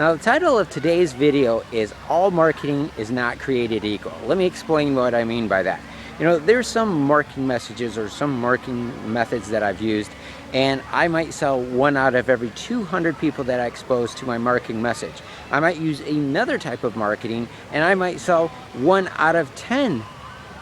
Now, the title of today's video is All Marketing is Not Created Equal. Let me explain what I mean by that. You know, there's some marketing messages or some marketing methods that I've used, and I might sell 1 out of every 200 people that I expose to my marketing message. I might use another type of marketing, and I might sell 1 out of 10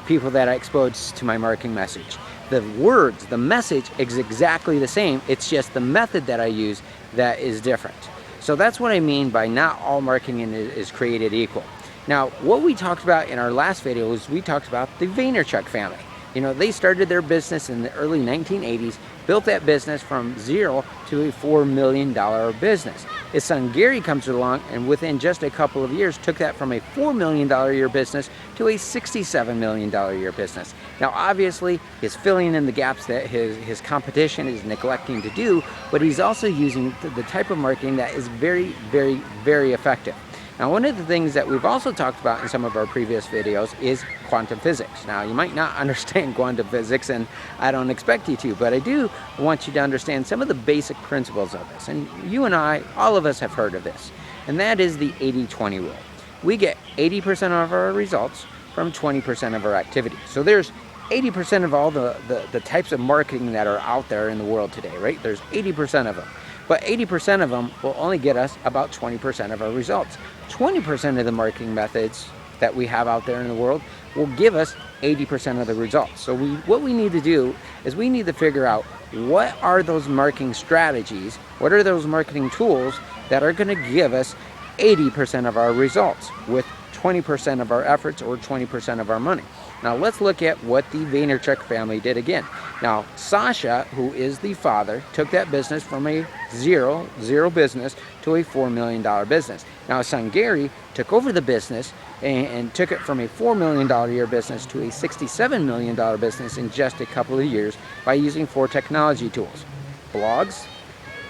people that I expose to my marketing message. The words, the message is exactly the same. It's just the method that I use that is different. So that's what I mean by not all marketing is created equal. Now, what we talked about in our last video is we talked about the Vaynerchuk family. You know, they started their business in the early 1980s, built that business from zero to a $4 million business. His son Gary comes along and within just a couple of years took that from a $4 million a year business to a $67 million a year business. Now, obviously, he's filling in the gaps that his competition is neglecting to do, but he's also using the type of marketing that is very, very, very effective. Now, one of the things that we've also talked about in some of our previous videos is quantum physics. Now, you might not understand quantum physics, and I don't expect you to, but I do want you to understand some of the basic principles of this. And you and I, all of us have heard of this, and that is the 80-20 rule. We get 80% of our results from 20% of our activity. So there's 80% of all the types of marketing that are out there in the world today, right? There's 80% of them. But 80% of them will only get us about 20% of our results. 20% of the marketing methods that we have out there in the world will give us 80% of the results. So what we need to do is we need to figure out what are those marketing strategies, what are those marketing tools that are going to give us 80% of our results with 20% of our efforts or 20% of our money. Now let's look at what the Vaynerchuk family did again. Now Sasha, who is the father, took that business from a zero business to a $4 million business. Now his son Gary took over the business and took it from a $4 million a year business to a $67 million business in just a couple of years by using 4 technology tools: blogs,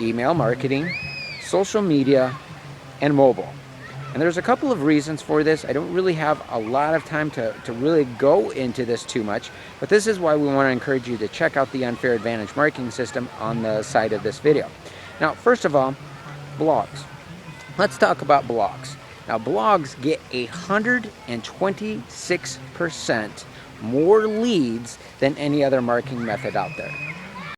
email marketing, social media, and mobile. And there's a couple of reasons for this. I don't really have a lot of time to really go into this too much, but this is why we want to encourage you to check out the Unfair Advantage Marketing System on the side of this video. Now, first of all, blogs. Let's talk about blogs. Now, blogs get 126% more leads than any other marketing method out there.